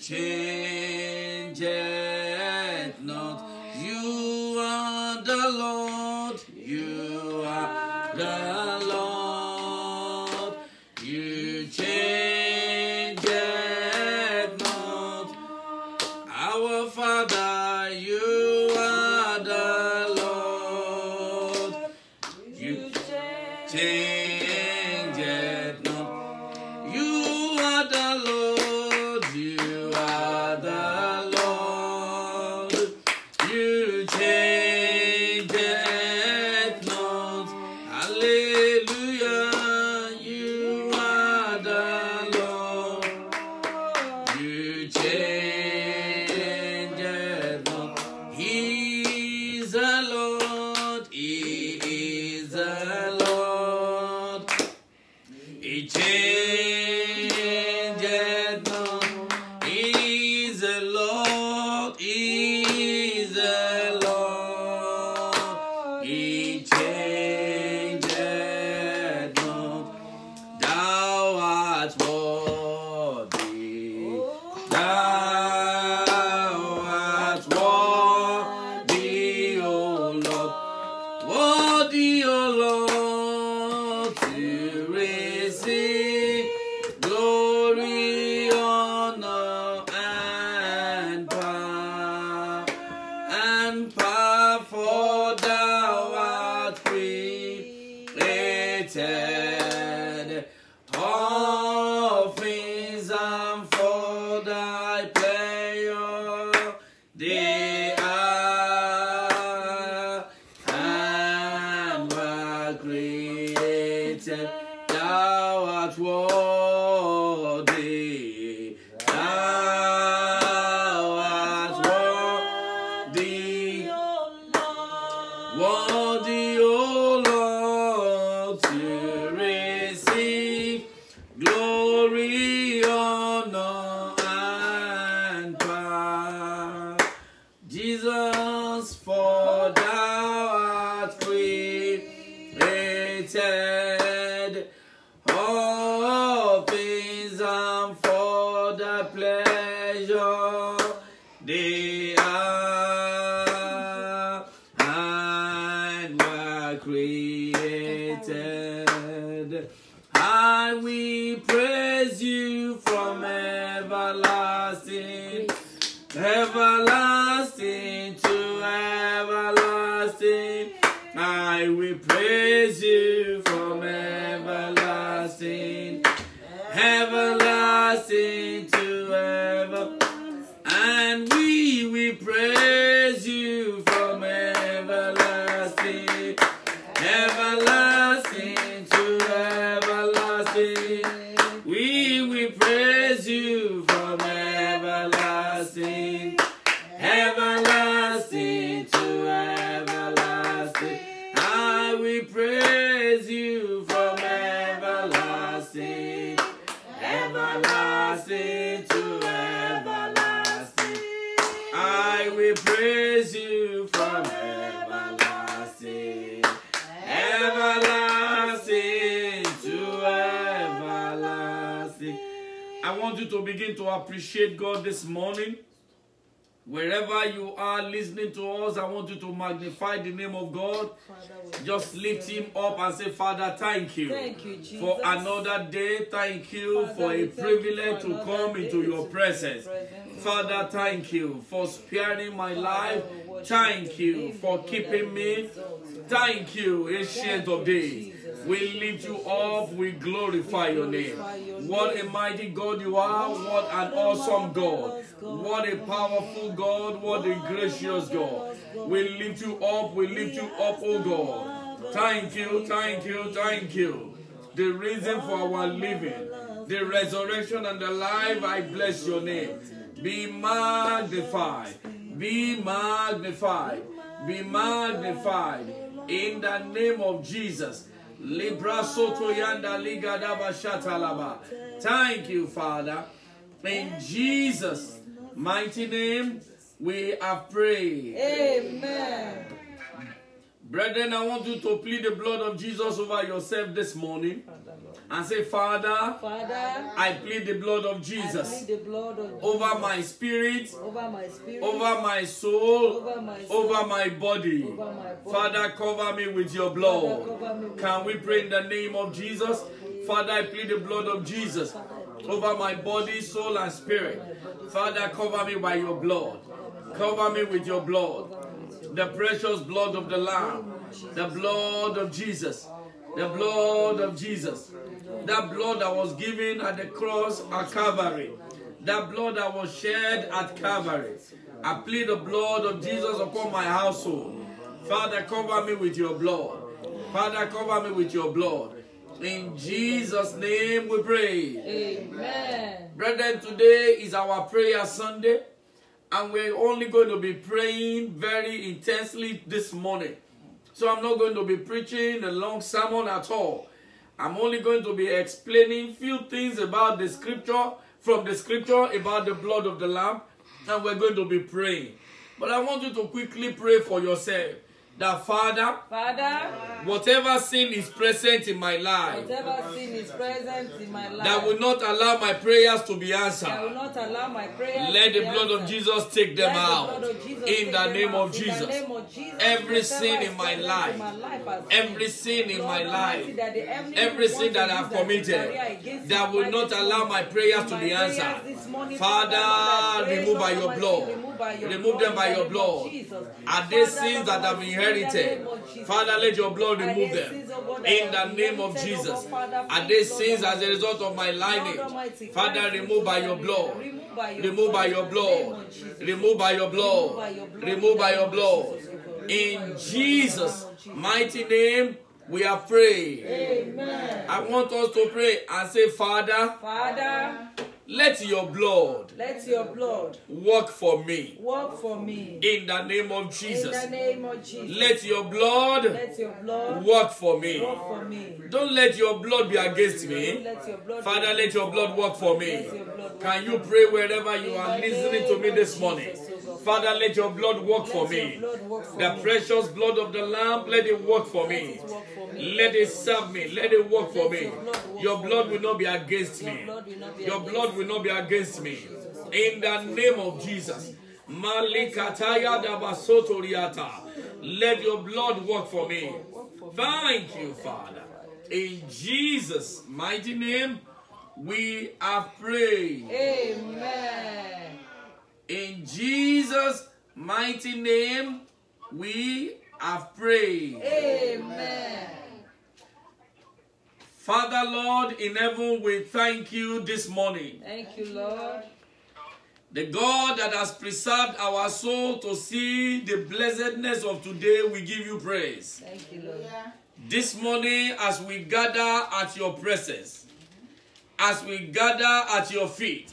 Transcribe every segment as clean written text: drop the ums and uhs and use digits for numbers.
change it not. You are the Lord. You are the Lord. You change it not. Our Father, you are the Lord. You change it not. You are the Lord. You are the Lord. You change it not. Hallelujah. You are the Lord. You change it not. He is the Lord. He is the Lord. He changes not. He is the Lord. He is the Lord. He changes not. Thou art worthy. Thou art worthy, O Lord. Worthy, O Lord, to receive glory, honor, and power, for thou art created all things, and for thy pleasure they are and were created. Thou art worthy. Thou art worthy. Worthy, O Lord, to receive glory, honor, and power. Jesus, for thou art created all things, and for the pleasure they are and were created. I will praise you from everlasting, everlasting to everlasting. I will praise you from everlasting, everlasting to ever. And we will praise you from everlasting, everlasting to everlasting. We will praise you from everlasting, everlasting to everlasting. I will praise you from everlasting, everlasting to everlasting. I will praise you from everlasting, everlasting to everlasting. I want you to begin to appreciate God this morning. Wherever you are listening to us, I want you to magnify the name of God. Just lift him up and say, Father, thank you, Jesus, for another day. Thank you for a privilege to come into your presence. Father, thank you for sparing my life. Thank you for keeping me. Thank you, Ancient of Days. We lift you up. We glorify your name. What a mighty God you are. What an awesome God. What a powerful God. What a gracious God. We lift you up. We lift you up, oh God. Thank you, thank you, thank you. The reason for our living, the resurrection and the life, I bless your name. Be magnified. Be magnified. Be magnified. In the name of Jesus. Libra soto yanda liga daba shatalaba. Thank you, Father. In Jesus' mighty name, we have prayed. Amen. Brethren, I want you to plead the blood of Jesus over yourself this morning and say, Father, I plead the blood of Jesus over my spirit, over my soul, over my body. Father, cover me with your blood. Can we pray in the name of Jesus? Father, I plead the blood of Jesus over my body, soul, and spirit. Father, cover me by your blood. Cover me with your blood. The precious blood of the Lamb, the blood of Jesus, the blood of Jesus, that blood that was given at the cross at Calvary, that blood that was shed at Calvary. I plead the blood of Jesus upon my household. Father, cover me with your blood. Father, cover me with your blood. In Jesus' name we pray. Amen. Brethren, today is our prayer Sunday. And we're only going to be praying very intensely this morning. So I'm not going to be preaching a long sermon at all. I'm only going to be explaining few things about the scripture, from the scripture about the blood of the Lamb. And we're going to be praying. But I want you to quickly pray for yourself. That Father, whatever sin is present in my life, that will not allow my prayers to be answered, let the blood of Jesus take them out. In the name of Jesus. Every sin in my life, every sin in my life, every sin that I've committed, that will not allow my prayers to be answered, Father, remove by your blood. Remove them by your blood. Are they sins that have inherited? Father, let your blood remove them. In the name of Jesus. Are they sins as a result of my lineage? Father, remove by your blood. Remove by your blood. Remove by your blood. Remove by your blood. In Jesus' mighty name, we are praying. Amen. I want us to pray and say, Father, let your blood work for me. In the name of Jesus. Let your blood work for me. Don't let your blood be against me. Father, let your blood work for me. Can you pray wherever you are listening to me this morning? Father, let your blood work for me. The precious blood of the Lamb, let it work for me. Let it serve me. Let it work for me. Your blood will not be against me. Your blood will not be against me. In the name of Jesus. Malikataya dabasotoriata. Let your blood work for me. Thank you, Father. In Jesus' mighty name, we are praying. Amen. In Jesus' mighty name, we have prayed. Amen. Father, Lord, in heaven, we thank you this morning. Thank you, Lord. The God that has preserved our soul to see the blessedness of today, we give you praise. Thank you, Lord. This morning, as we gather at your presence, as we gather at your feet,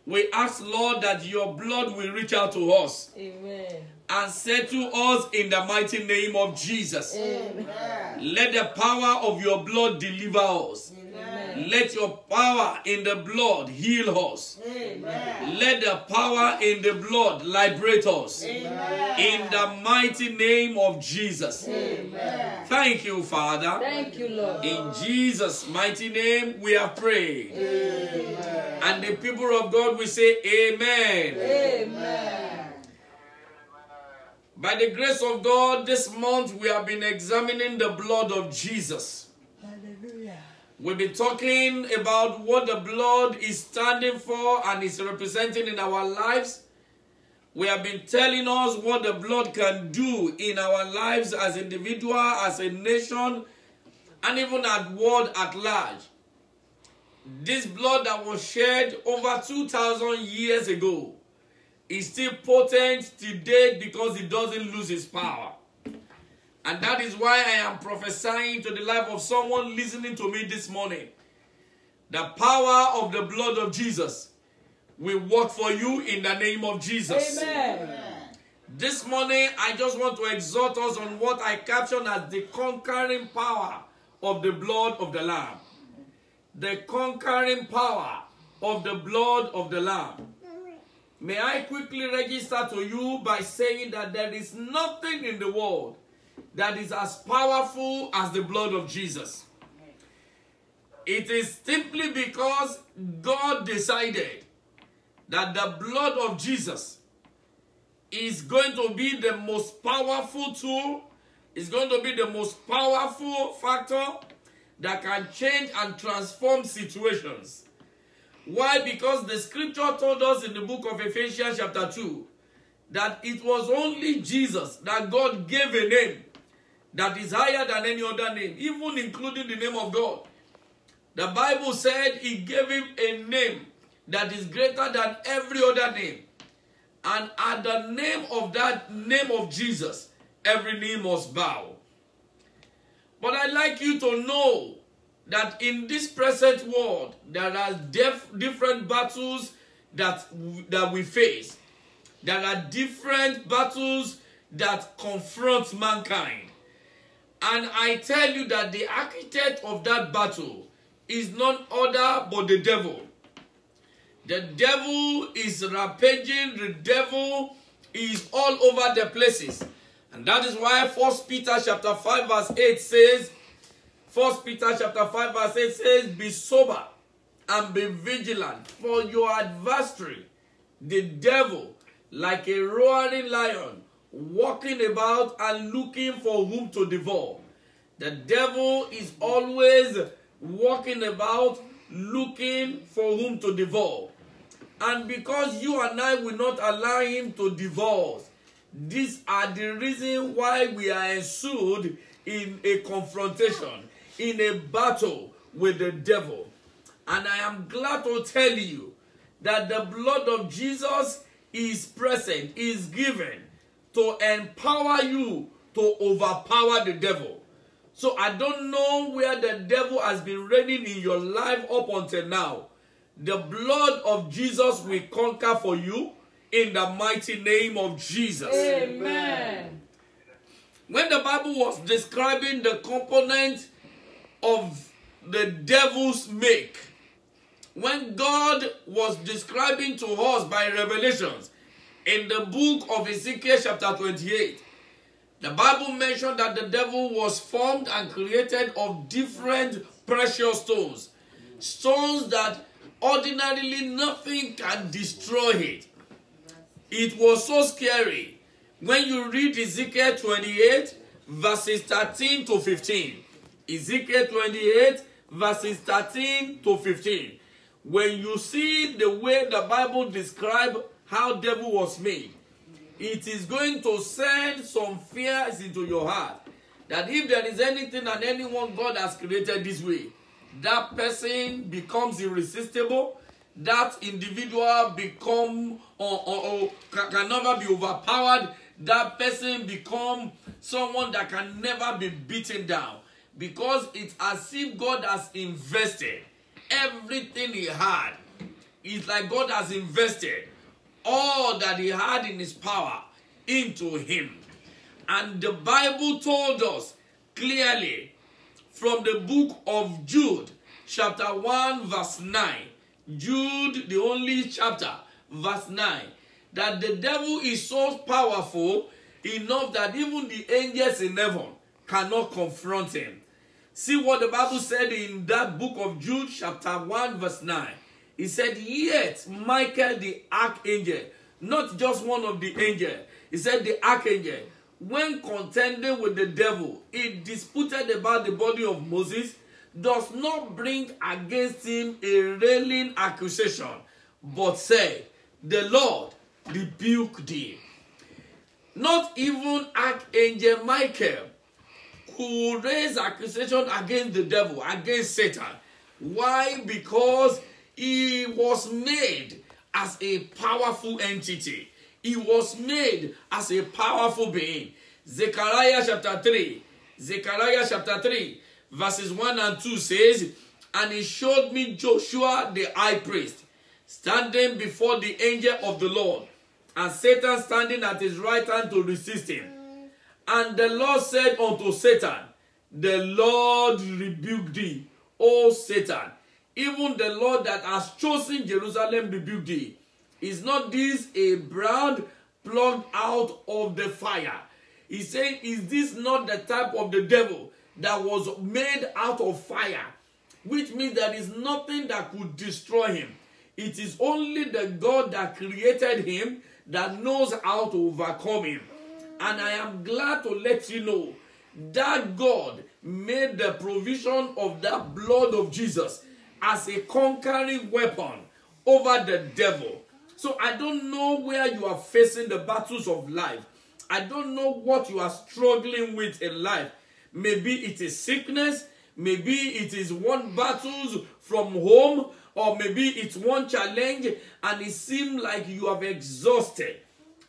we ask, Lord, that your blood will reach out to us. Amen. And settle us in the mighty name of Jesus. Amen. Let the power of your blood deliver us. Amen. Let your power in the blood heal us. Amen. Let the power in the blood liberate us. Amen. In the mighty name of Jesus. Amen. Thank you, Father. Thank you, Lord. In Jesus' mighty name we are praying. Amen. And the people of God will say amen. Amen. By the grace of God, this month we have been examining the blood of Jesus. Hallelujah. We've been talking about what the blood is standing for and is representing in our lives. We have been telling us what the blood can do in our lives as individuals, as a nation, and even at world at large. This blood that was shed over 2,000 years ago is still potent today because it doesn't lose its power. And that is why I am prophesying to the life of someone listening to me this morning. The power of the blood of Jesus will work for you in the name of Jesus. Amen. This morning, I just want to exhort us on what I captioned as the conquering power of the blood of the Lamb. The conquering power of the blood of the Lamb. May I quickly register to you by saying that there is nothing in the world that is as powerful as the blood of Jesus. It is simply because God decided that the blood of Jesus is going to be the most powerful tool, is going to be the most powerful factor that can change and transform situations. Why? Because the scripture told us in the book of Ephesians chapter 2 that it was only Jesus that God gave a name that is higher than any other name, even including the name of God. The Bible said he gave him a name that is greater than every other name. And at the name of that name of Jesus, every knee must bow. But I'd like you to know that in this present world, there are different battles that we face. There are different battles that confront mankind. And I tell you that the architect of that battle is none other but the devil. The devil is rampaging. The devil is all over the places. And that is why 1 Peter chapter 5 verse 8 says, 1 Peter chapter 5 verse 8 says, be sober and be vigilant, for your adversary, the devil, like a roaring lion, walking about and looking for whom to devour. The devil is always walking about looking for whom to devour. And because you and I will not allow him to devour, these are the reason why we are ensued in a confrontation, in a battle with the devil. And I am glad to tell you that the blood of Jesus is present, is given to empower you to overpower the devil. So I don't know where the devil has been reigning in your life up until now. The blood of Jesus will conquer for you in the mighty name of Jesus. Amen. When the Bible was describing the component of the devil's make, when God was describing to us by revelations in the book of Ezekiel chapter 28, the Bible mentioned that the devil was formed and created of different precious stones. Stones that ordinarily nothing can destroy it. It was so scary. When you read Ezekiel 28 verses 13 to 15. Ezekiel 28 verses 13 to 15. When you see the way the Bible describes how devil was made, it is going to send some fears into your heart. That if there is anything and anyone God has created this way, that person becomes irresistible. That individual can never be overpowered. That person becomes someone that can never be beaten down. Because it's as if God has invested everything he had. It's like God has invested all that he had in his power into him. And the Bible told us clearly from the book of Jude, chapter 1, verse 9. Jude, the only chapter, verse 9. That the devil is so powerful enough that even the angels in heaven cannot confront him. See what the Bible said in that book of Jude, chapter 1, verse 9. He said, yet Michael the archangel, not just one of the angels, he said the archangel, when contending with the devil, he disputed about the body of Moses, does not bring against him a railing accusation, but said, the Lord rebuke thee. Not even Archangel Michael could raise accusation against the devil, against Satan. Why? Because he was made as a powerful entity. He was made as a powerful being. Zechariah chapter 3, verses 1 and 2 says, and he showed me Joshua the high priest, standing before the angel of the Lord, and Satan standing at his right hand to resist him. And the Lord said unto Satan, the Lord rebuke thee, O Satan. Even the Lord that has chosen Jerusalem rebuke thee. Is not this a brand plucked out of the fire? He's saying, is this not the type of the devil that was made out of fire? Which means there is nothing that could destroy him. It is only the God that created him that knows how to overcome him. And I am glad to let you know that God made the provision of that blood of Jesus as a conquering weapon over the devil. So I don't know where you are facing the battles of life. I don't know what you are struggling with in life. Maybe it is sickness. Maybe it is one battles from home. Or maybe it's one challenge and it seems like you have exhausted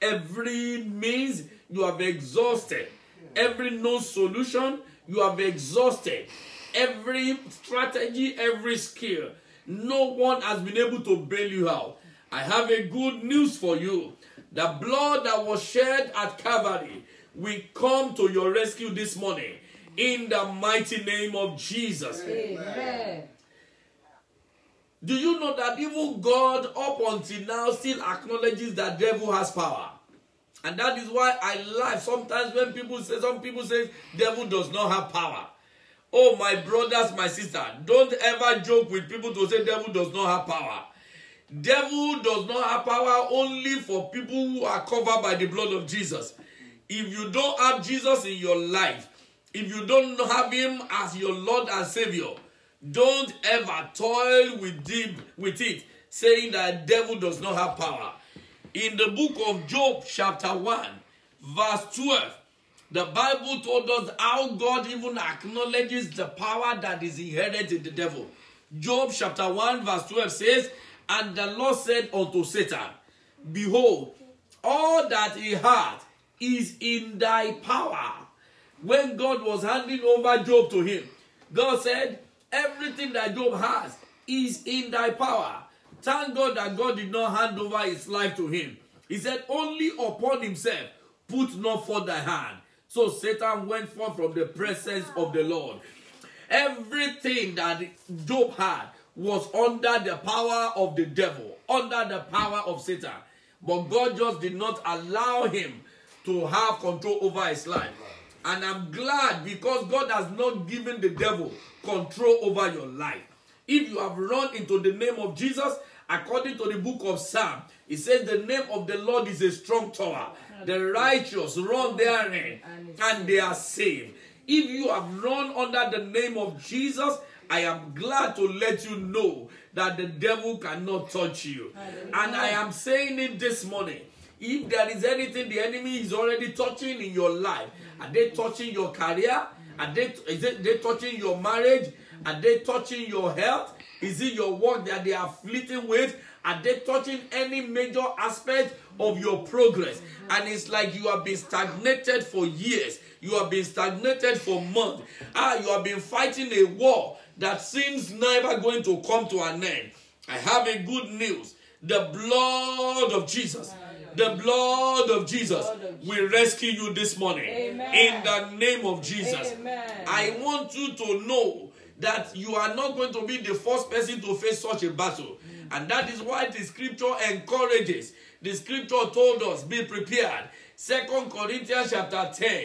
every means. You have exhausted every no solution. You have exhausted every strategy, every skill. No one has been able to bail you out. I have a good news for you. The blood that was shed at Calvary will come to your rescue this morning in the mighty name of Jesus. Amen. Do you know that even God up until now still acknowledges that devil has power? And that is why I laugh sometimes when some people say devil does not have power. Oh, my brothers, my sister, don't ever joke with people to say devil does not have power. Devil does not have power only for people who are covered by the blood of Jesus. If you don't have Jesus in your life, if you don't have him as your Lord and Savior, don't ever toil with it, saying that devil does not have power. In the book of Job, chapter 1, verse 12, the Bible told us how God even acknowledges the power that is inherent in the devil. Job chapter 1, verse 12 says, and the Lord said unto Satan, behold, all that he had is in thy power. When God was handing over Job to him, God said, everything that Job has is in thy power. Thank God that God did not hand over his life to him. He said, only upon himself put not forth thy hand. So Satan went forth from the presence of the Lord. Everything that Job had was under the power of the devil, under the power of Satan. But God just did not allow him to have control over his life. And I'm glad because God has not given the devil control over your life. If you have run into the name of Jesus, according to the book of Psalm, it says the name of the Lord is a strong tower. The righteous run therein and they are saved. If you have run under the name of Jesus, I am glad to let you know that the devil cannot touch you. And I am saying it this morning. If there is anything the enemy is already touching in your life, are they touching your career? Are they touching your marriage? Are they touching your health? Is it your work that they are flitting with? Are they touching any major aspect of your progress? And it's like you have been stagnated for years. You have been stagnated for months. You have been fighting a war that seems never going to come to an end. I have a good news. The blood of Jesus. The blood of Jesus will rescue you this morning. Amen. In the name of Jesus. Amen. I want you to know that you are not going to be the first person to face such a battle. And that is why the scripture encourages. The scripture told us, be prepared. 2 Corinthians chapter 10,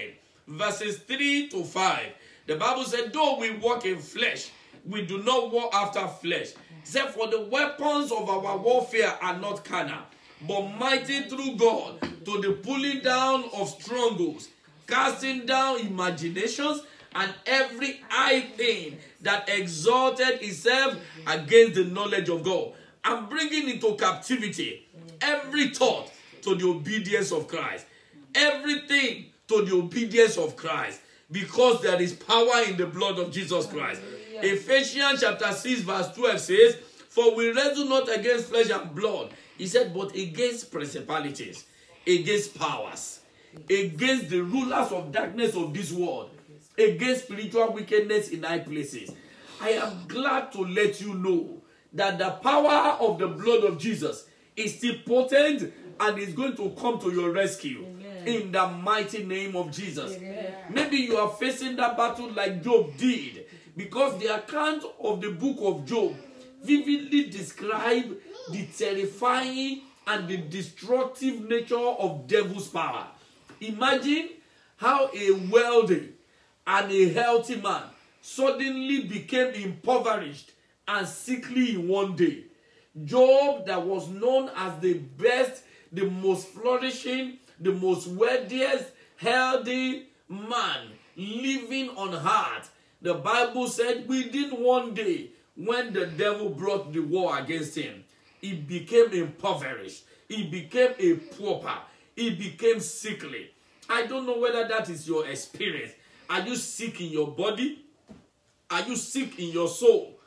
verses 3 to 5. The Bible said, though we walk in flesh, we do not war after flesh. Except for the weapons of our warfare are not carnal, but mighty through God to the pulling down of strongholds, casting down imaginations and every high thing that exalted itself against the knowledge of God, and bringing into captivity every thought to the obedience of Christ. Everything to the obedience of Christ, because there is power in the blood of Jesus Christ. Ephesians chapter 6 verse 12 says, for we wrestle not against flesh and blood, he said, but against principalities, against powers, against the rulers of darkness of this world, against spiritual wickedness in high places. I am glad to let you know that the power of the blood of Jesus is still potent and is going to come to your rescue. Amen. In the mighty name of Jesus. Amen. Maybe you are facing that battle like Job did, because the account of the book of Job vividly describe the terrifying and the destructive nature of devil's power. Imagine how a wealthy and a healthy man suddenly became impoverished and sickly in one day. Job, that was known as the best, the most flourishing, the most wealthiest, healthy man living on earth, the Bible said within one day, when the devil brought the war against him, he became impoverished. He became a pauper. He became sickly. I don't know whether that is your experience. Are you sick in your body? Are you sick in your soul?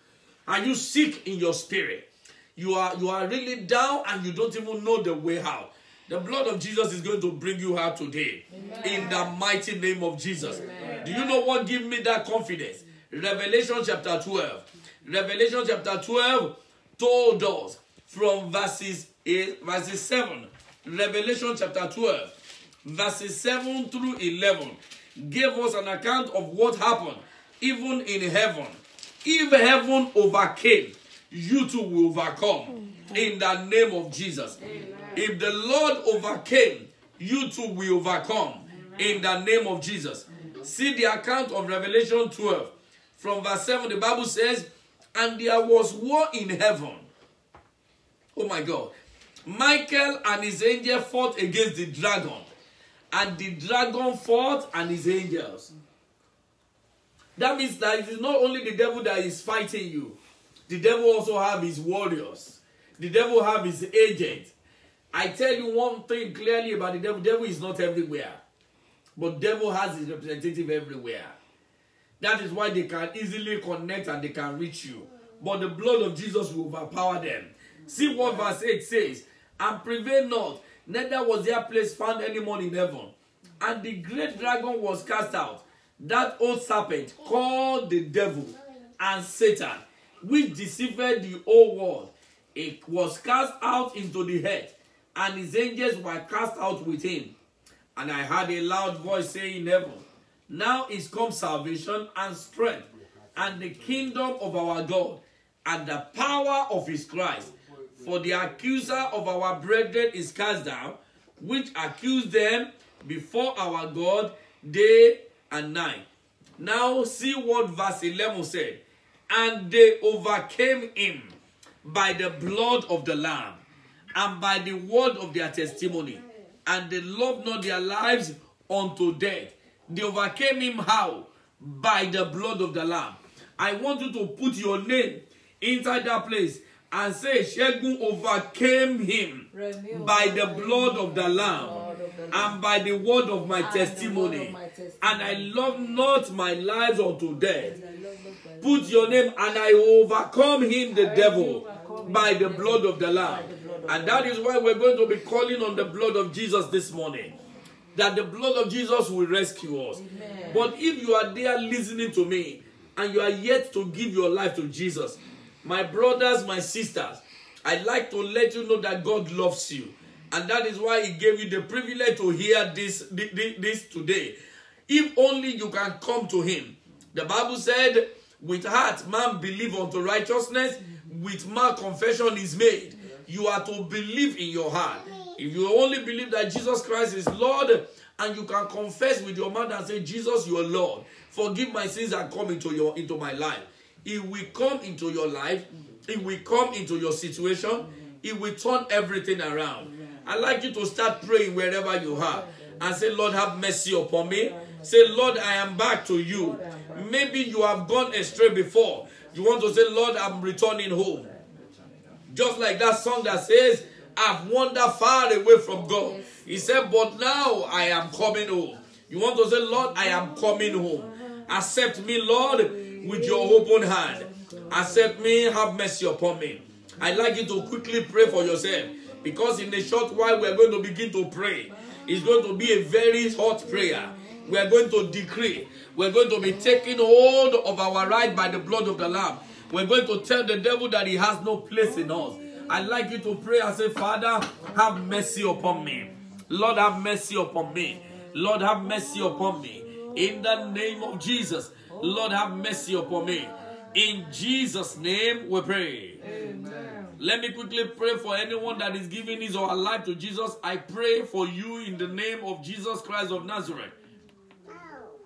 Are you sick in your spirit? You are really down and you don't even know the way out. The blood of Jesus is going to bring you out today. Amen. In the mighty name of Jesus. Amen. Do you know what gives me that confidence? Revelation chapter 12. Revelation chapter 12 told us from verses 7. Revelation chapter 12, verses 7 through 11, gave us an account of what happened even in heaven. If heaven overcame, you too will overcome in the name of Jesus. Amen. If the Lord overcame, you too will overcome in the name of Jesus. See the account of Revelation 12. From verse 7, the Bible says, and there was war in heaven. Oh my God. Michael and his angel fought against the dragon. And the dragon fought and his angels. That means that it is not only the devil that is fighting you. The devil also have his warriors. The devil have his agents. I tell you one thing clearly about the devil. The devil is not everywhere. But the devil has his representative everywhere. That is why they can easily connect and they can reach you. But the blood of Jesus will overpower them. See what verse 8 says. And prevail not, neither was their place found any more in heaven. And the great dragon was cast out, that old serpent called the devil and Satan, which deceived the whole world. It was cast out into the earth, and his angels were cast out with him. And I heard a loud voice saying in heaven, now is come salvation and strength, and the kingdom of our God, and the power of his Christ. For the accuser of our brethren is cast down, which accused them before our God day and night. Now see what verse 11 said. And they overcame him by the blood of the Lamb, and by the word of their testimony. And they loved not their lives unto death. They overcame him how? By the blood of the Lamb. I want you to put your name inside that place and say, Shegun overcame him by the blood of the Lamb and by the word of my testimony. And I love not my lives unto death. Put your name, and I overcome him, the devil, by the blood of the Lamb. And that is why we're going to be calling on the blood of Jesus this morning. That the blood of Jesus will rescue us. Amen. But if you are there listening to me, and you are yet to give your life to Jesus, my brothers, my sisters, I'd like to let you know that God loves you. And that is why he gave you the privilege to hear this today. If only you can come to him. The Bible said, with heart man believe unto righteousness, with mouth confession is made. You are to believe in your heart. If you only believe that Jesus Christ is Lord, and you can confess with your mouth and say, Jesus, you are Lord, forgive my sins and come into my life. It will come into your life. It will come into your situation. It will turn everything around. I'd like you to start praying wherever you are and say, Lord, have mercy upon me. Say, Lord, I am back to you. Maybe you have gone astray before. You want to say, Lord, I'm returning home. Just like that song that says, I've wandered far away from God. He said, but now I am coming home. You want to say, Lord, I am coming home. Accept me, Lord, with your open hand. Accept me, have mercy upon me. I'd like you to quickly pray for yourself, because in a short while we're going to begin to pray. It's going to be a very hot prayer. We're going to decree. We're going to be taking hold of our right by the blood of the Lamb. We're going to tell the devil that he has no place in us. I'd like you to pray and say, Father, have mercy upon me. Lord, have mercy upon me. Lord, have mercy upon me. In the name of Jesus, Lord, have mercy upon me. In Jesus' name we pray. Amen. Let me quickly pray for anyone that is giving his or her life to Jesus. I pray for you in the name of Jesus Christ of Nazareth.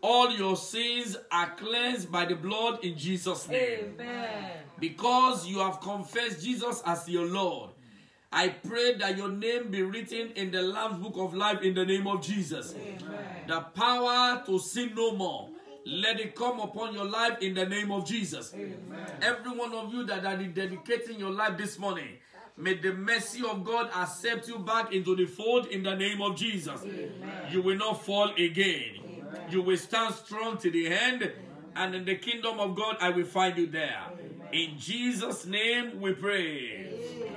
All your sins are cleansed by the blood in Jesus' name. Amen. Because you have confessed Jesus as your Lord, I pray that your name be written in the Lamb's Book of Life in the name of Jesus. Amen. The power to sin no more, let it come upon your life in the name of Jesus. Amen. Every one of you that are dedicating your life this morning, may the mercy of God accept you back into the fold in the name of Jesus. Amen. You will not fall again. Amen. You will stand strong to the end, and in the kingdom of God, I will find you there. Amen. In Jesus' name we pray. Amen.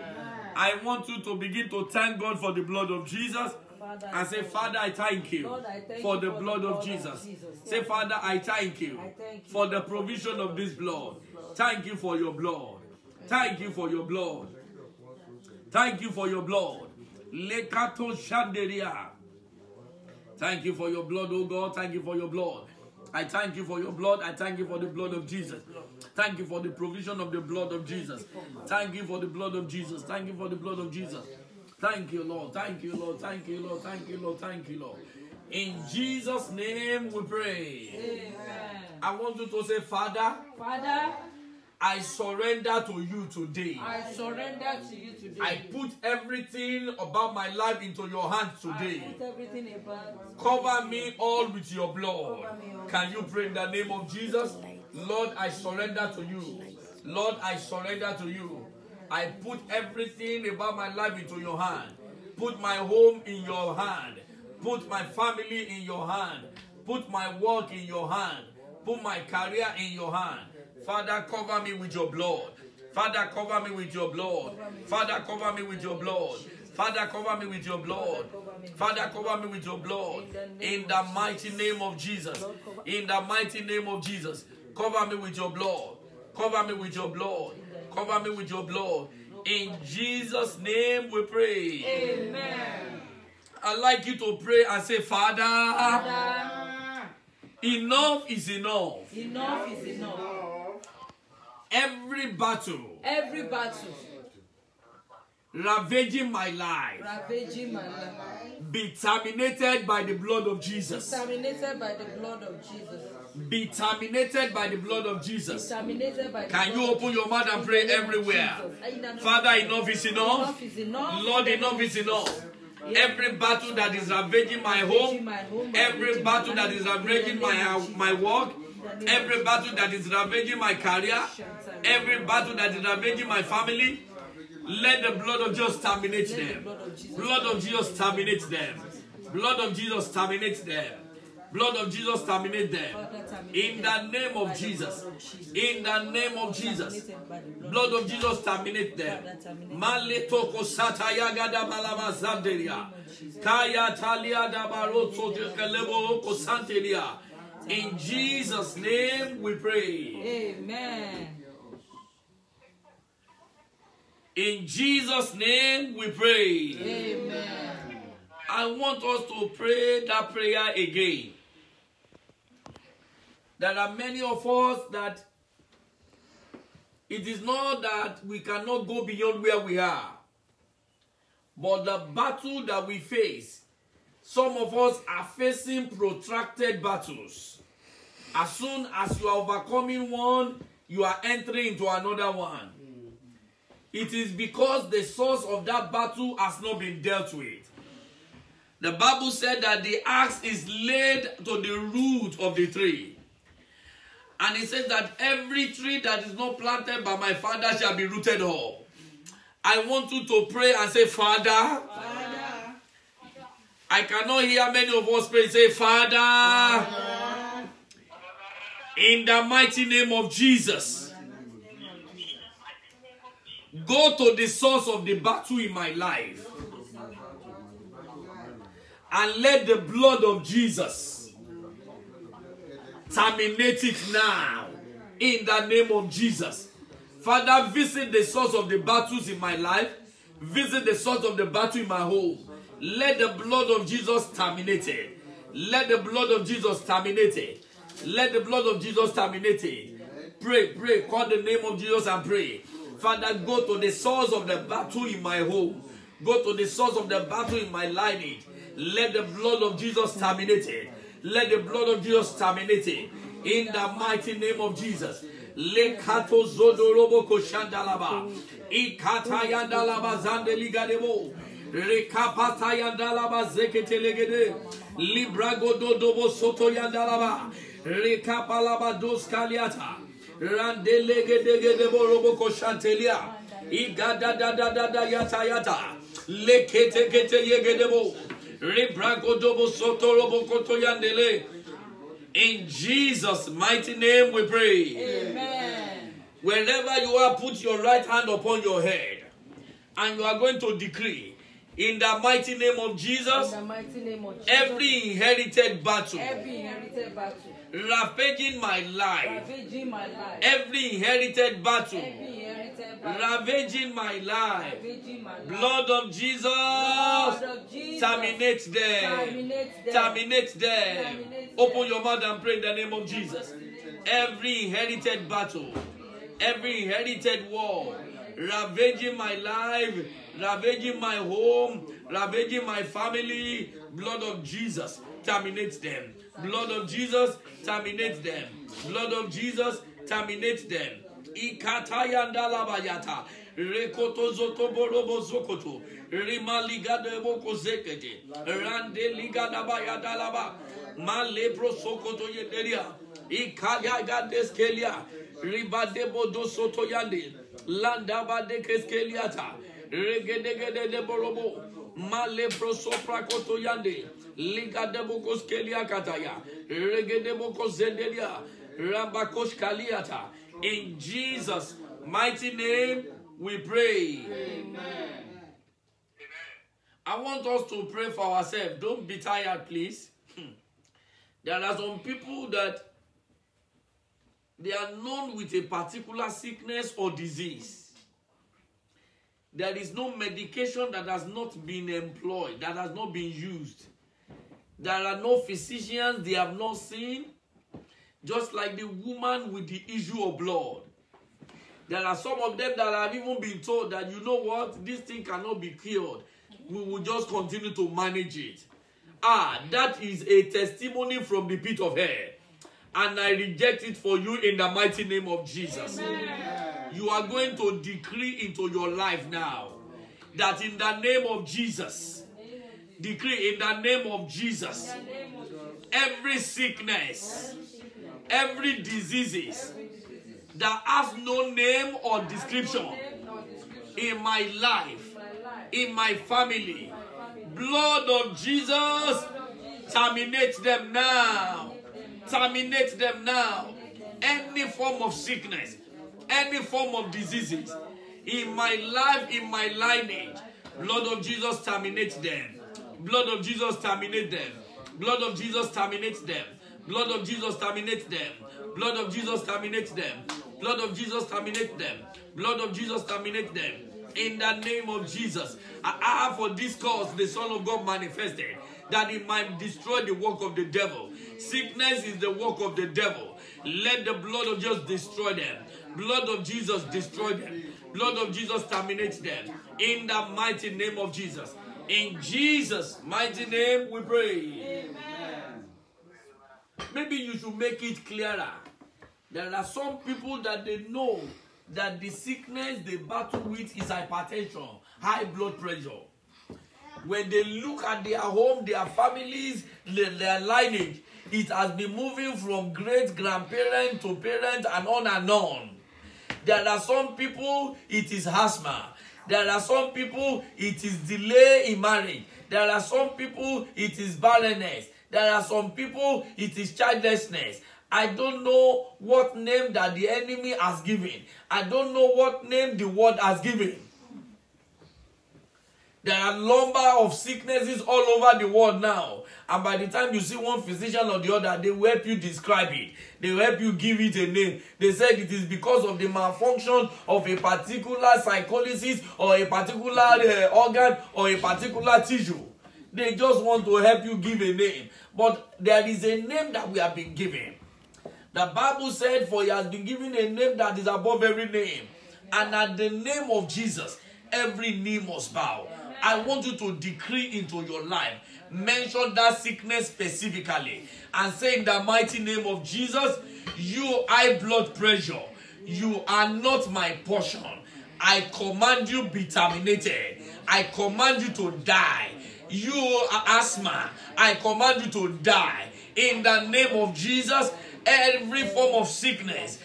I want you to begin to thank God for the blood of Jesus. Father, And say, Father, I thank you Lord, I thank for you the blood of Jesus. Say, Father, I thank you for the provision of this blood. Thank you for your blood. Thank you for your blood. Thank you for your blood. Lekato Shanderia. Thank you for your blood, oh God. Thank you for your blood. I thank you for your blood. I thank you for the blood of Jesus. Thank you for the provision of the blood of Jesus. Thank you for the blood of Jesus. Thank you for the blood of Jesus. Thank you, Lord. Thank you, Lord. Thank you, Lord. Thank you, Lord. Thank you, Lord. In Jesus' name we pray. Amen. I want you to say, Father, Father, I surrender to you today. I surrender to you today. I put everything about my life into your hands I today. put everything about. Cover me all with your blood. Can you pray in the name of Jesus? Lord, I surrender to you. Lord, I surrender to you. I put everything about my life into your hand. Put my home in your hand. Put my family in your hand. Put my work in your hand. Put my career in your hand. Father, cover me with your blood. Father, cover me with your blood. Father, cover me with your blood. Father, cover me with your blood. Father, cover me with your blood. In the mighty name of Jesus. In the mighty name of Jesus. Cover me with your blood. Cover me with your blood. Cover me with your blood. In Jesus' name we pray. Amen. I'd like you to pray and say, Father, Father, enough is enough. enough is enough. Every battle Every battle ravaging my life ravaging my life be terminated by the blood of Jesus. terminated by the blood of Jesus. Be terminated by the blood of Jesus. Terminated by the Can blood you of open your mouth and pray everywhere? Father, enough is enough. Enough is enough. Lord, enough is enough. Every battle that is ravaging my home, every battle that is ravaging my work, every battle that is ravaging my career, every battle that is ravaging my family, let the blood of Jesus terminate them. Blood of Jesus terminate them. Blood of Jesus terminate them. Blood of Jesus terminate them. In the name of Jesus. In the name of Jesus. Blood of Jesus terminate them. Maletoko sataya gada balaba zanderia. Kaya talia da baroto de kelebo kosanteria. In Jesus' name we pray. Amen. In Jesus' name we pray. Amen. I want us to pray that prayer again. There are many of us that it is not that we cannot go beyond where we are, but the battle that we face, some of us are facing protracted battles. As soon as you are overcoming one, you are entering into another one. It is because the source of that battle has not been dealt with. The Bible said that the axe is laid to the root of the tree. And it says that every tree that is not planted by my Father shall be rooted up. I want you to pray and say, Father. Father. I cannot hear many of us pray. Say, Father. Father. In the mighty name of Jesus. Go to the source of the battle in my life. And let the blood of Jesus terminate it now. In the name of Jesus. Father, visit the source of the battles in my life. Visit the source of the battle in my home. Let the blood of Jesus terminate it. Let the blood of Jesus terminate it. Let the blood of Jesus terminate it. Pray, pray. Call the name of Jesus and pray. Father, go to the source of the battle in my home. Go to the source of the battle in my lineage. Let the blood of Jesus terminate it. Let the blood of Jesus terminate it. In the mighty name of Jesus. Lekato zodorobo koshandalaba. Ikata yandalaba zandeligadebo. Rekapata yandalaba zeketelegede. Librago dobo soto yandalaba. Rekapalaba dos kaliata. Randelegedegedebo robo koshantelia. Igada da da da da yata yata. Lekete kete yegedebo. Rebrago dobo soto robo koto yandele. In Jesus' mighty name we pray. Amen. Wherever you are, put your right hand upon your head. And you are going to decree. In the mighty name of Jesus. In the mighty name of Jesus. Every inherited battle. Every inherited battle. Ravaging my life. Ravaging my life. Every inherited battle. Every inherited battle. Ravaging my life. Ravaging my life. Blood of Jesus. Blood of Jesus. Terminate them. Terminate them. Terminate them. Terminate Open them. your mouth and pray in the name of Jesus. Every inherited battle. Every inherited war. Ravaging my life. Ravaging my home. Ravaging my family. Blood of Jesus. Terminate them. Blood of Jesus, terminate them. Blood of Jesus, terminate them. Ikatayandalabayata. Rekoto zoto borobo zokoto. Rimaliga de boko zekete. Rande liga dabaya dalaba. Male pro sokoto yenderia. Ikaya gadeskelia. Ribadebo do soto yande. Landaba de keskeliata. Regedegede de borobo. Male pro sopra koto yande. Liga de bokos kelia kataya. Rege de bokos zendelia. Rambakosh kaliata. In Jesus' mighty name we pray. Amen. I want us to pray for ourselves. Don't be tired, please. There are some people that they are known with a particular sickness or disease. There is no medication that has not been employed, that has not been used. There are no physicians they have not seen. Just like the woman with the issue of blood. There are some of them that have even been told that, you know what, this thing cannot be cured. We will just continue to manage it. That is a testimony from the pit of hell. And I reject it for you in the mighty name of Jesus. Amen. You are going to decree into your life now that in the name of Jesus, decree in the name of Jesus, every sickness, every diseases that has no name or description in my life, in my family, blood of Jesus, terminate them now. Terminate them now. Any form of sickness, any form of diseases in my life, in my lineage, blood of Jesus, terminate them. Blood of Jesus, terminate them. Blood of Jesus, terminate them. Blood of Jesus, terminate them. Blood of Jesus, terminate them. Blood of Jesus, terminate them. Blood of Jesus, terminate them. In the name of Jesus, I have for this cause the Son of God manifested, that he might destroy the work of the devil. Sickness is the work of the devil. Let the blood of Jesus destroy them. Blood of Jesus, destroy them. Blood of Jesus, terminate them. In the mighty name of Jesus. In Jesus' mighty name we pray. Amen. Maybe you should make it clearer. There are some people that they know that the sickness they battle with is hypertension, high blood pressure. When they look at their home, their families, their lineage, it has been moving from great-grandparent to parent and on and on. There are some people, it is asthma. There are some people, it is delay in marriage. There are some people, it is barrenness. There are some people, it is childlessness. I don't know what name that the enemy has given. I don't know what name the word has given. There are a number of sicknesses all over the world now. And by the time you see one physician or the other, they will help you describe it. They will help you give it a name. They said it is because of the malfunction of a particular psycholysis or a particular organ or a particular tissue. They just want to help you give a name. But there is a name that we have been given. The Bible said, for he has been given a name that is above every name. And at the name of Jesus, every knee must bow. I want you to decree into your life. Mention that sickness specifically and say in the mighty name of Jesus, you high blood pressure, you are not my portion. I command you be terminated. I command you to die. You asthma, I command you to die. In the name of Jesus, every form of sickness,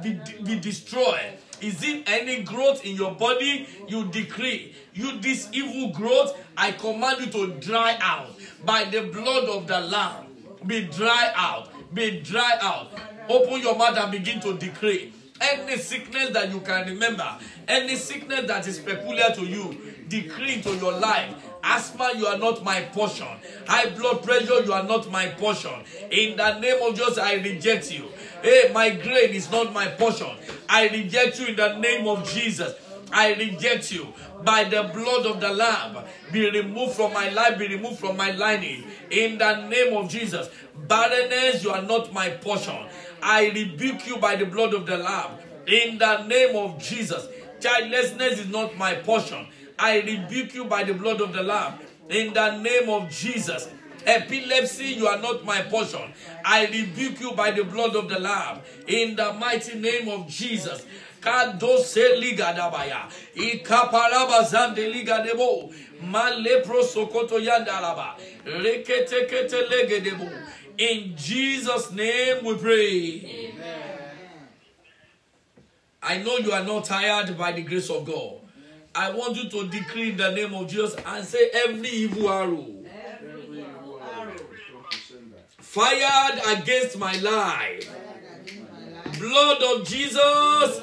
be destroyed. Is it any growth in your body? You decree, you this evil growth, I command you to dry out. By the blood of the Lamb, be dry out. Be dry out. Open your mouth and begin to decree. Any sickness that you can remember, any sickness that is peculiar to you, decree into your life. Asthma, you are not my portion. High blood pressure, you are not my portion. In the name of Jesus, I reject you. Hey, migraine is not my portion. I reject you in the name of Jesus. I reject you. By the blood of the Lamb, be removed from my life, be removed from my lineage. In the name of Jesus. Barrenness, you are not my portion. I rebuke you by the blood of the Lamb. In the name of Jesus. Childlessness is not my portion. I rebuke you by the blood of the Lamb. In the name of Jesus. Epilepsy, you are not my portion. I rebuke you by the blood of the Lamb. In the mighty name of Jesus. Kadose ligadabaya. Ikaparaba zande ligadebo. Malepro sokoto yandalaba. Reketekete legedebo. In Jesus' name we pray. Amen. I know you are not tired by the grace of God. I want you to decree in the name of Jesus and say every evil arrow fired against my life, blood of Jesus,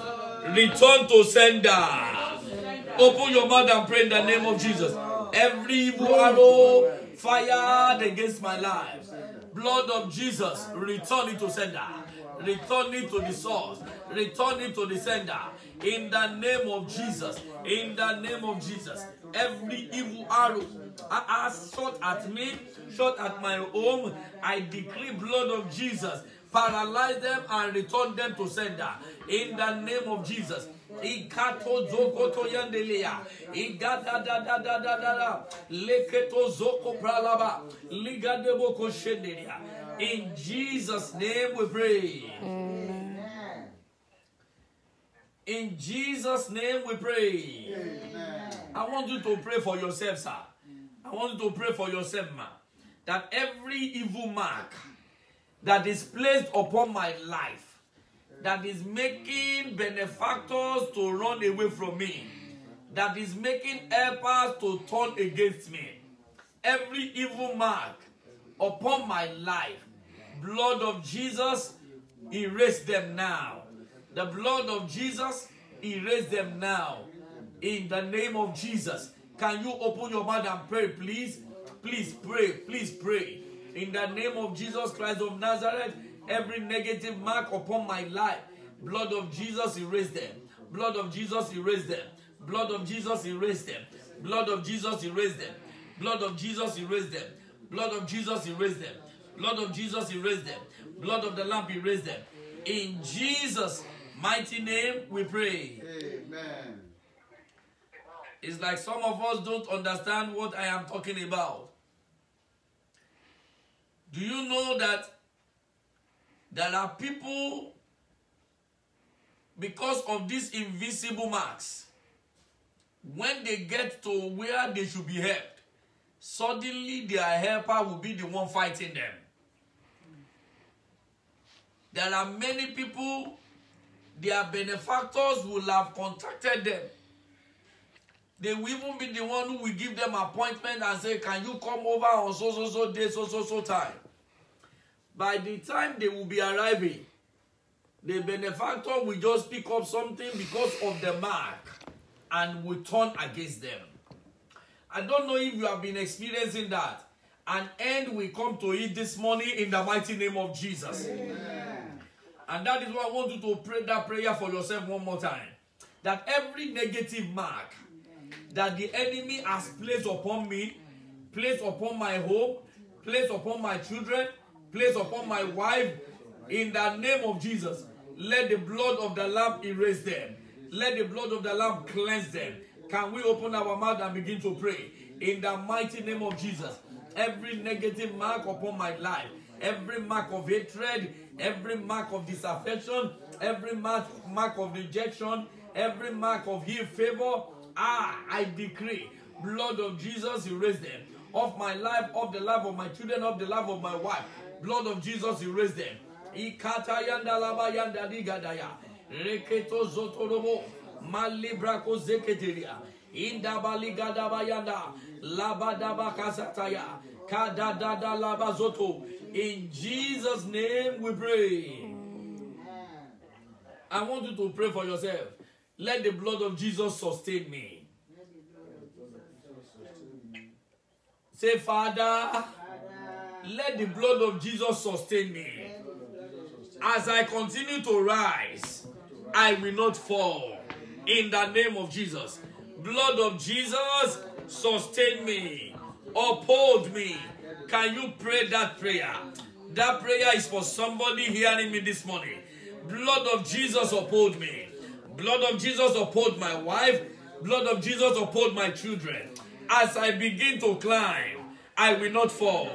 return to sender. Open your mouth and pray in the name of Jesus. Every evil arrow fired against my life, blood of Jesus, return it to sender. Return it to the source. Return it to the sender. In the name of Jesus. In the name of Jesus. Every evil arrow shot at me, shot at my home, I decree blood of Jesus. Paralyze them and return them to sender. In the name of Jesus. Ikato zokoto yandelea. Igada da da da da da da. Leketo zoko pralaba. Ligadebo koshendelea. In Jesus' name we pray. Amen. In Jesus' name we pray. Amen. I want you to pray for yourself, sir. I want you to pray for yourself, man. That every evil mark that is placed upon my life, that is making benefactors to run away from me, that is making helpers to turn against me, every evil mark upon my life, blood of Jesus, erase them now. The blood of Jesus, erase them now. In the name of Jesus. Can you open your mouth and pray, please? Please pray. Please pray. In the name of Jesus Christ of Nazareth, every negative mark upon my life, blood of Jesus, erase them. Blood of Jesus, erase them. Blood of Jesus, erase them. Blood of Jesus, erase them. Blood of Jesus, erase them. Blood of Jesus, erase them. Blood of Jesus, erase them. Blood of the Lamb, erase them. In Jesus' mighty name, we pray. Amen. It's like some of us don't understand what I am talking about. Do you know that there are people, because of these invisible marks, when they get to where they should be helped, suddenly their helper will be the one fighting them. There are many people, their benefactors will have contacted them. They will even be the one who will give them appointment and say, can you come over on so day, so time. By the time they will be arriving, the benefactor will just pick up something because of the mark and will turn against them. I don't know if you have been experiencing that. An end will come to it this morning in the mighty name of Jesus. Amen. And that is why I want you to pray that prayer for yourself one more time. That every negative mark that the enemy has placed upon me, placed upon my home, placed upon my children, placed upon my wife, in the name of Jesus, let the blood of the Lamb erase them. Let the blood of the Lamb cleanse them. Can we open our mouth and begin to pray? In the mighty name of Jesus, every negative mark upon my life, every mark of hatred, every mark of disaffection, every mark of rejection, every mark of ill favor, I decree, blood of Jesus, erase them. Of my life, of the life of my children, of the life of my wife, blood of Jesus, erase them. Ikata yanda laba yanda digadaya. Reketo zotorobo. Malibrako zeketeria. Indabaligadaba yanda. Labadaba kasataya. Kadadada labazoto. In Jesus' name we pray. I want you to pray for yourself. Let the blood of Jesus sustain me. Say, Father, let the blood of Jesus sustain me. As I continue to rise, I will not fall. In the name of Jesus. Blood of Jesus, sustain me. Uphold me. Can you pray that prayer? That prayer is for somebody hearing me this morning. Blood of Jesus, uphold me. Blood of Jesus, uphold my wife. Blood of Jesus, uphold my children. As I begin to climb, I will not fall.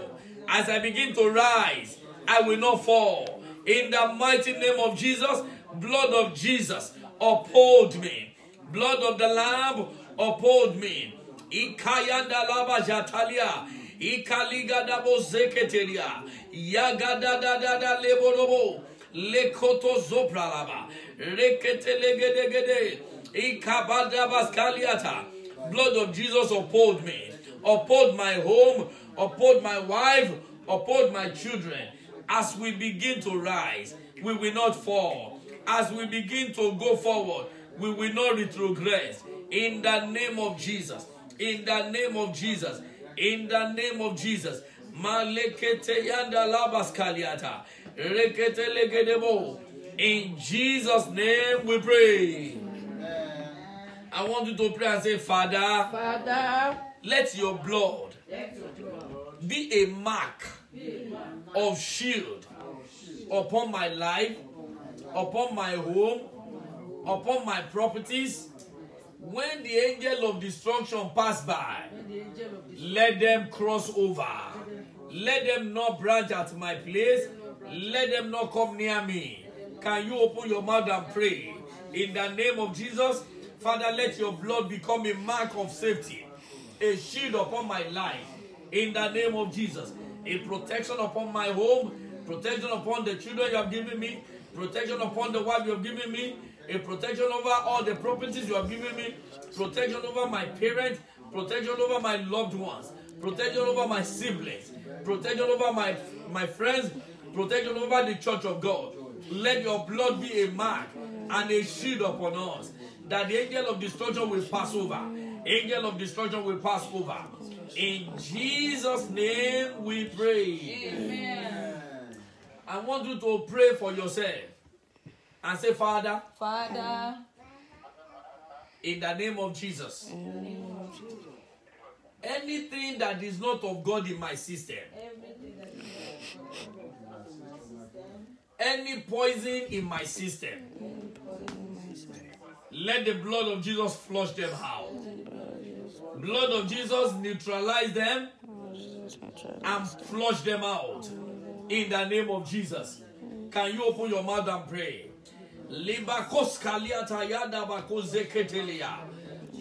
As I begin to rise, I will not fall. In the mighty name of Jesus, blood of Jesus, uphold me. Blood of the Lamb, uphold me. Ikayanda laba jatalia. Ikaliga dabo zeketeria. Yagada da da da leborobo. Lekoto zopralaba. Rekete legedegede. Ikabada baskaliata. Blood of Jesus, uphold me. Uphold my home. Uphold my wife. Uphold my children. As we begin to rise, we will not fall. As we begin to go forward, we will not retrogress. In the name of Jesus. In the name of Jesus. In the name of Jesus. Malekete yanda labaskaliata. Rekete legedebo. In Jesus' name we pray. I want you to pray and say, Father, let your blood be a mark of shield upon my life, upon my home, upon my properties. When the angel of destruction pass by, let them cross over. Let them not branch at my place. Let them not come near me. Can you open your mouth and pray? In the name of Jesus, Father, let your blood become a mark of safety, a shield upon my life. In the name of Jesus, a protection upon my home, protection upon the children you have given me, protection upon the wife you have given me, a protection over all the properties you have given me, protection over my parents, protection over my loved ones, protection over my siblings, protection over my friends, protection over the church of God. Let your blood be a mark and a shield upon us, that the angel of destruction will pass over. Angel of destruction will pass over. In Jesus' name we pray. Amen. I want you to pray for yourself and say, Father, in the name of Jesus, anything that is not of God in my system, any poison in my system, let the blood of Jesus flush them out. Blood of Jesus neutralize them and flush them out. In the name of Jesus. Can you open your mouth and pray?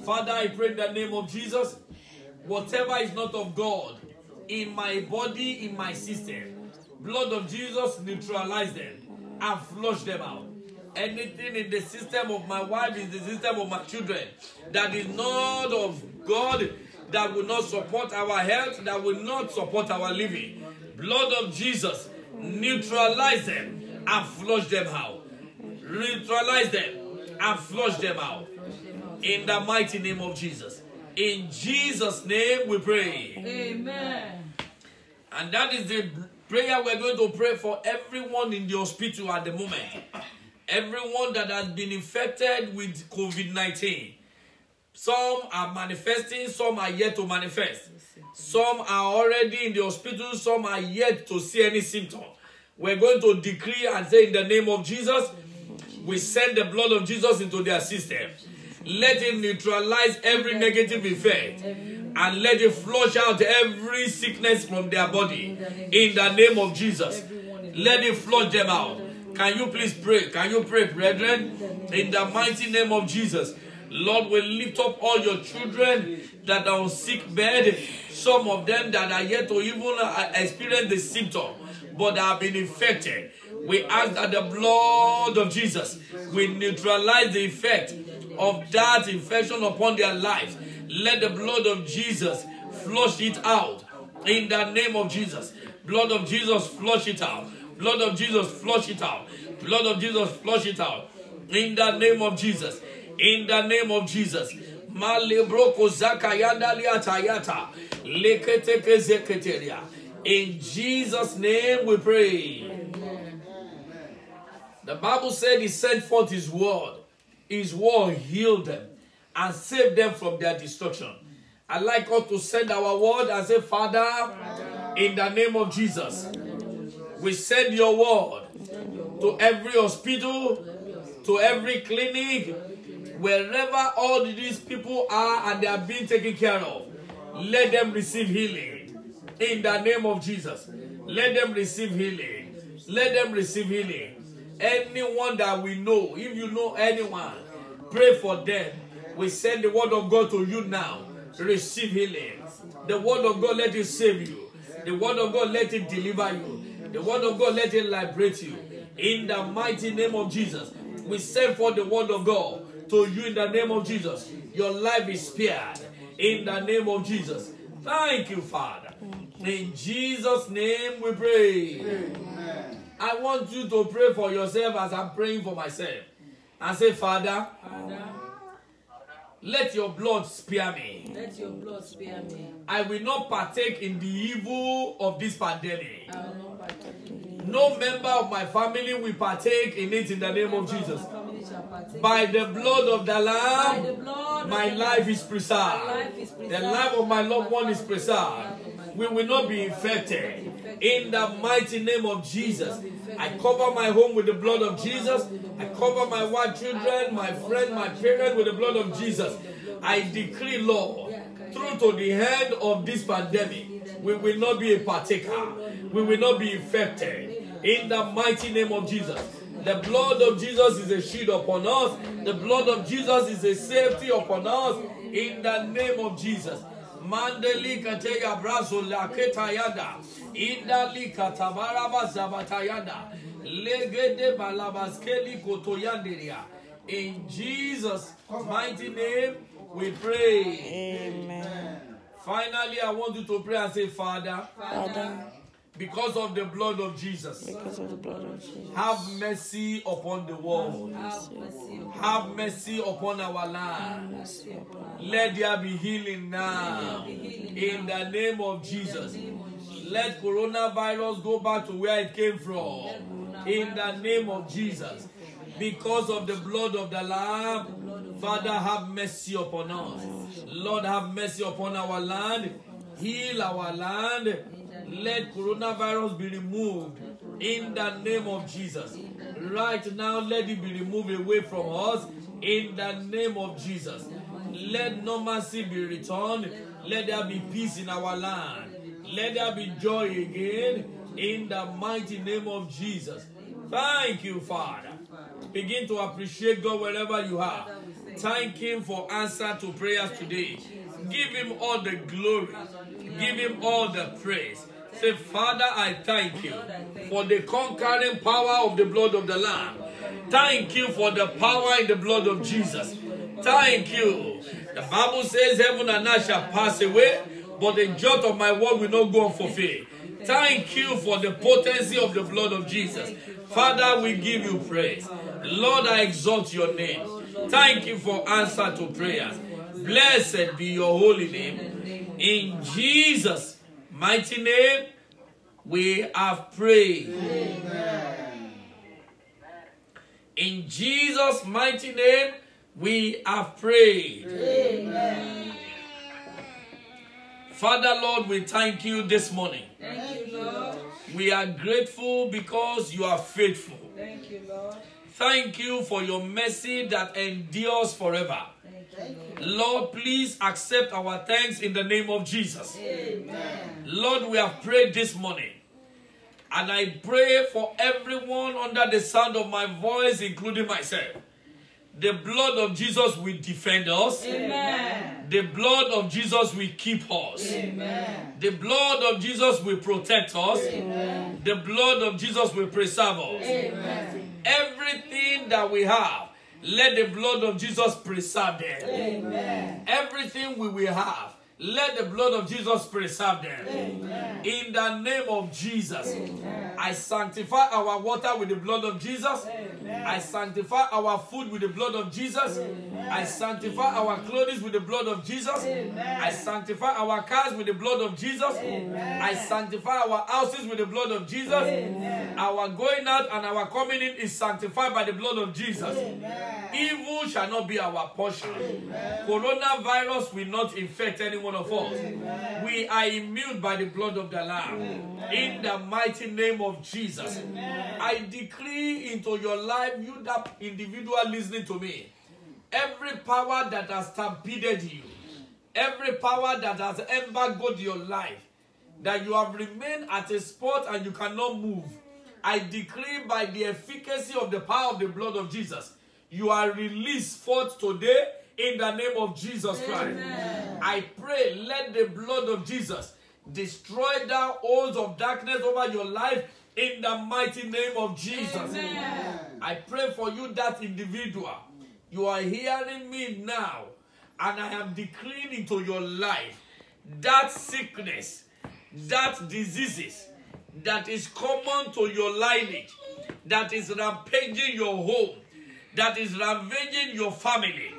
Father, I pray in the name of Jesus, whatever is not of God in my body, in my system, blood of Jesus neutralize them and flush them out. Anything in the system of my wife, in the system of my children, that is not of God, that will not support our health, that will not support our living, blood of Jesus, neutralize them and flush them out. Neutralize them and flush them out. In the mighty name of Jesus. In Jesus' name we pray. Amen. And that is the prayer we're going to pray for everyone in the hospital at the moment. Everyone that has been infected with COVID-19. Some are manifesting, some are yet to manifest. Some are already in the hospital, some are yet to see any symptom. We're going to decree and say in the name of Jesus, we send the blood of Jesus into their system. Let it neutralize every negative effect. And let it flush out every sickness from their body. In the name of Jesus. Let it flush them out. Can you please pray? Can you pray, brethren? In the mighty name of Jesus. Lord, we lift up all your children that are on sick bed. Some of them that are yet to even experience the symptom, but have been infected. We ask that the blood of Jesus will neutralize the effect of that infection upon their lives. Let the blood of Jesus flush it out. In the name of Jesus. Blood of Jesus, flush it out. Blood of Jesus, flush it out. Blood of Jesus, flush it out. In the name of Jesus. In the name of Jesus. In Jesus' name we pray. The Bible said he sent forth his word. His word healed them and saved them from their destruction. I'd like us to send our word and say, Father, in the name of Jesus, we send your word to every hospital, to every clinic, wherever all these people are and they are being taken care of. Let them receive healing. In the name of Jesus. Let them receive healing. Let them receive healing. Anyone that we know, if you know anyone, pray for them. We send the word of God to you now. Receive healing. The word of God, let it save you. The word of God, let it deliver you. The word of God, let it liberate you. In the mighty name of Jesus, we send for the word of God to you in the name of Jesus. Your life is spared. In the name of Jesus. Thank you, Father. In Jesus' name we pray. Amen. I want you to pray for yourself as I'm praying for myself. And say, Father, let your blood spare me. Let your blood spare me. I will not partake in the evil of this pandemic. I will not partake. No member of my family will partake in it in the name of Jesus. By the blood of the Lamb, my life is preserved. The life of my loved one is preserved. We will not be infected. In the mighty name of Jesus, I cover my home with the blood of Jesus. I cover my wife, children, my friend, my parents with the blood of Jesus. I decree, Lord, through to the end of this pandemic, we will not be a partaker. We will not be infected. In the mighty name of Jesus. The blood of Jesus is a shield upon us. The blood of Jesus is a safety upon us. In the name of Jesus. Mandeli kateya brazo la ketayanda. Indali katabaraba zabatayanda. Legede balabaskeli kotoyandiria. In Jesus' mighty name we pray. Amen. Finally, I want you to pray and say, Father, because of the blood of Jesus, have mercy upon the world. Have mercy upon our land. Let there be healing now. In the name of Jesus. Let coronavirus go back to where it came from. In the name of Jesus. Because of the blood of the Lamb, Father, have mercy upon us. Lord, have mercy upon our land. Heal our land. Let coronavirus be removed in the name of Jesus. Right now, let it be removed away from us in the name of Jesus. Let normalcy be returned. Let there be peace in our land. Let there be joy again in the mighty name of Jesus. Thank you, Father. Begin to appreciate God wherever you are. Thank Him for answer to prayers today. Give Him all the glory. Give Him all the praise. Say, Father, I thank you for the conquering power of the blood of the Lamb. Thank you for the power in the blood of Jesus. Thank you. The Bible says heaven and earth shall pass away, but the jot of my word will not go unfulfilled. Thank you for the potency of the blood of Jesus. Father, we give you praise. Lord, I exalt your name. Thank you for answer to prayers. Blessed be your holy name. In Jesus' mighty name, we have prayed. Amen. In Jesus' mighty name, we have prayed. Amen. Father, Lord, we thank you this morning. Thank you, Lord. We are grateful because you are faithful. Thank you, Lord. Thank you for your mercy that endures forever. Thank Lord, please accept our thanks in the name of Jesus. Amen. Lord, we have prayed this morning. And I pray for everyone under the sound of my voice, including myself. The blood of Jesus will defend us. Amen. The blood of Jesus will keep us. Amen. The blood of Jesus will protect us. Amen. The blood of Jesus will preserve us. Amen. Everything that we have, let the blood of Jesus preserve them. Amen. Everything we will have, let the blood of Jesus preserve them. Amen. In the name of Jesus, Amen. I sanctify our water with the blood of Jesus. Amen. I sanctify our food with the blood of Jesus. Amen. I sanctify our clothes with the blood of Jesus. Amen. I sanctify our cars with the blood of Jesus. Amen. I sanctify our houses with the blood of Jesus. Amen. Our going out and our coming in is sanctified by the blood of Jesus. Amen. Evil shall not be our portion. Coronavirus will not infect any one of us. Amen. We are immune by the blood of the Lamb. Amen. In the mighty name of Jesus. Amen. I decree into your life, you that individual listening to me, every power that has stampeded you, every power that has embargoed your life, that you have remained at a spot and you cannot move, I decree by the efficacy of the power of the blood of Jesus, you are released forth today in the name of Jesus Christ. Amen. I pray, let the blood of Jesus destroy the holes of darkness over your life in the mighty name of Jesus. Amen. I pray for you, that individual. You are hearing me now, and I am decreeing into your life that sickness, that diseases that is common to your lineage, that is rampaging your home, that is ravaging your family.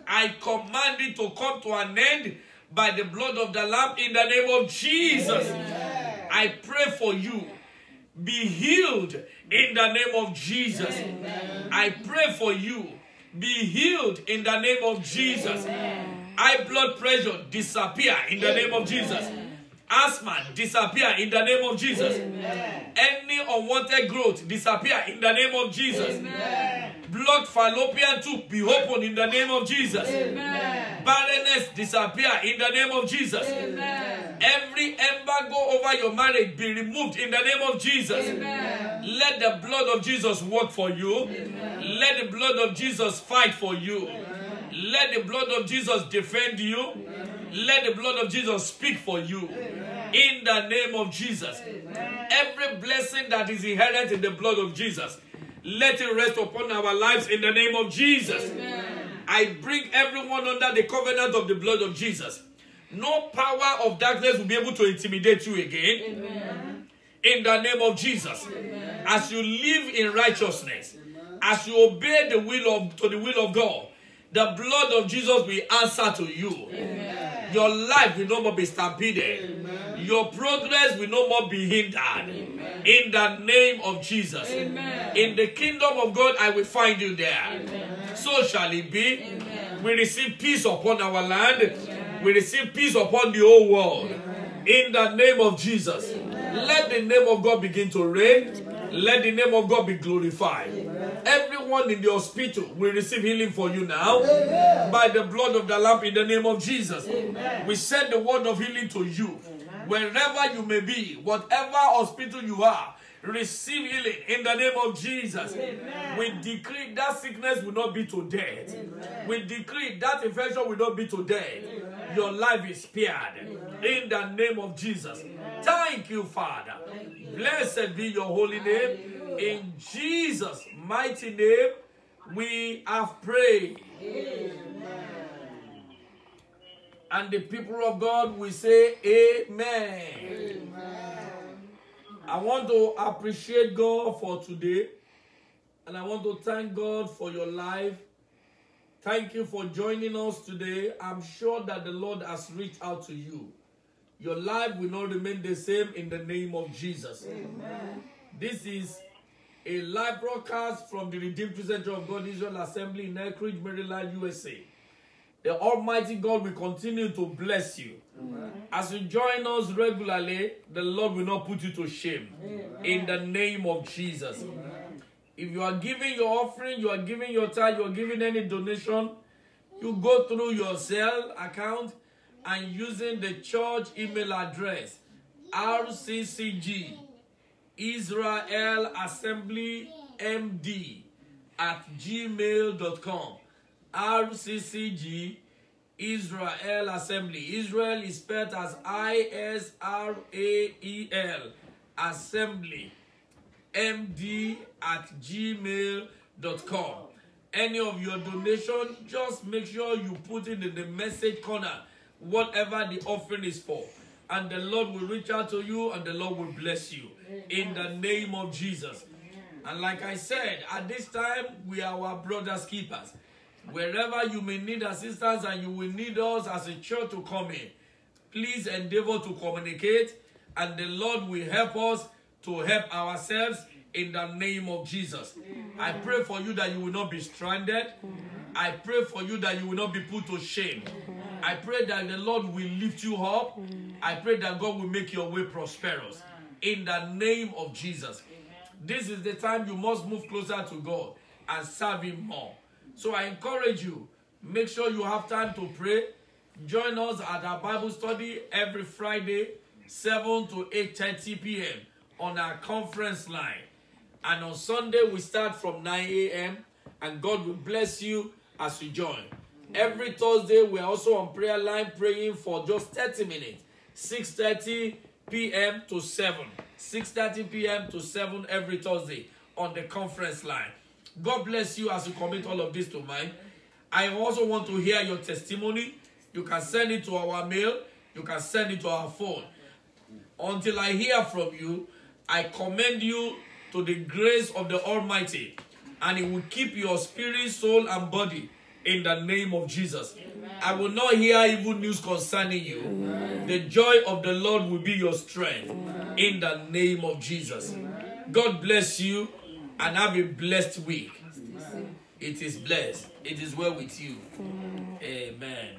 I command it to come to an end by the blood of the Lamb in the name of Jesus. Amen. I pray for you. Be healed in the name of Jesus. Amen. I pray for you. Be healed in the name of Jesus. Amen. High blood pressure disappear in the name of Jesus. Asthma disappear in the name of Jesus. Amen. Any unwanted growth disappear in the name of Jesus. Amen. Blood fallopian tube be open in the name of Jesus. Amen. Barrenness disappear in the name of Jesus. Amen. Every embargo over your marriage be removed in the name of Jesus. Amen. Let the blood of Jesus work for you. Amen. Let the blood of Jesus fight for you. Amen. Let the blood of Jesus defend you. Amen. Let the blood of Jesus speak for you. Amen. In the name of Jesus. Amen. Every blessing that is inherent in the blood of Jesus, let it rest upon our lives in the name of Jesus. Amen. I bring everyone under the covenant of the blood of Jesus. No power of darkness will be able to intimidate you again. Amen. In the name of Jesus. Amen. As you live in righteousness, as you obey the will of God, the blood of Jesus will answer to you. Amen. Your life will no more be stampeded. Amen. Your progress will no more be hindered. Amen. In the name of Jesus. Amen. In the kingdom of God, I will find you there. Amen. So shall it be. Amen. We receive peace upon our land. Amen. We receive peace upon the whole world. Amen. In the name of Jesus. Amen. Let the name of God begin to reign. Amen. Let the name of God be glorified. Amen. Everyone in the hospital will receive healing for you now. Amen. By the blood of the Lamb in the name of Jesus. Amen. We send the word of healing to you. Wherever you may be, whatever hospital you are, receive healing in the name of Jesus. Amen. We decree that sickness will not be to death. Amen. We decree that infection will not be to death. Amen. Your life is spared. Amen. In the name of Jesus. Amen. Thank you, Father. Thank you. Blessed be your holy name. Hallelujah. In Jesus' mighty name, we have prayed. Amen. And the people of God will say amen. Amen. I want to appreciate God for today. And I want to thank God for your life. Thank you for joining us today. I'm sure that the Lord has reached out to you. Your life will not remain the same in the name of Jesus. Amen. This is a live broadcast from the Redeemed Christian Church of God Israel Assembly in Elkridge, Maryland, USA. The Almighty God will continue to bless you. Amen. As you join us regularly, the Lord will not put you to shame. Amen. In the name of Jesus. Amen. If you are giving your offering, you are giving your tithe, you are giving any donation, You go through your Zelle account and using the church email address, RCCG Israel Assembly MD @gmail.com. RCCG Israel Assembly. Israel is spelled as ISRAEL Assembly MD @gmail.com. Any of your donation, just make sure you put it in the message corner, whatever the offering is for. And the Lord will reach out to you and the Lord will bless you. In the name of Jesus. And like I said, at this time, we are our brother's keepers. Wherever you may need assistance and you will need us as a church to come in, please endeavor to communicate and the Lord will help us to help ourselves in the name of Jesus. I pray for you that you will not be stranded. I pray for you that you will not be put to shame. I pray that the Lord will lift you up. I pray that God will make your way prosperous in the name of Jesus. This is the time you must move closer to God and serve Him more. So I encourage you, make sure you have time to pray. Join us at our Bible study every Friday, 7 to 8:30 p.m. on our conference line. And on Sunday, we start from 9 a.m. and God will bless you as you join. Every Thursday, we are also on prayer line praying for just 30 minutes, 6:30 p.m. to 7. 6:30 p.m. to 7 every Thursday on the conference line. God bless you as you commit all of this to mind. I also want to hear your testimony. You can send it to our mail. You can send it to our phone. Until I hear from you, I commend you to the grace of the Almighty, and it will keep your spirit, soul, and body in the name of Jesus. Amen. I will not hear evil news concerning you. Amen. The joy of the Lord will be your strength. Amen. In the name of Jesus. Amen. God bless you and have a blessed week. Amen. It is blessed. It is well with you. Amen.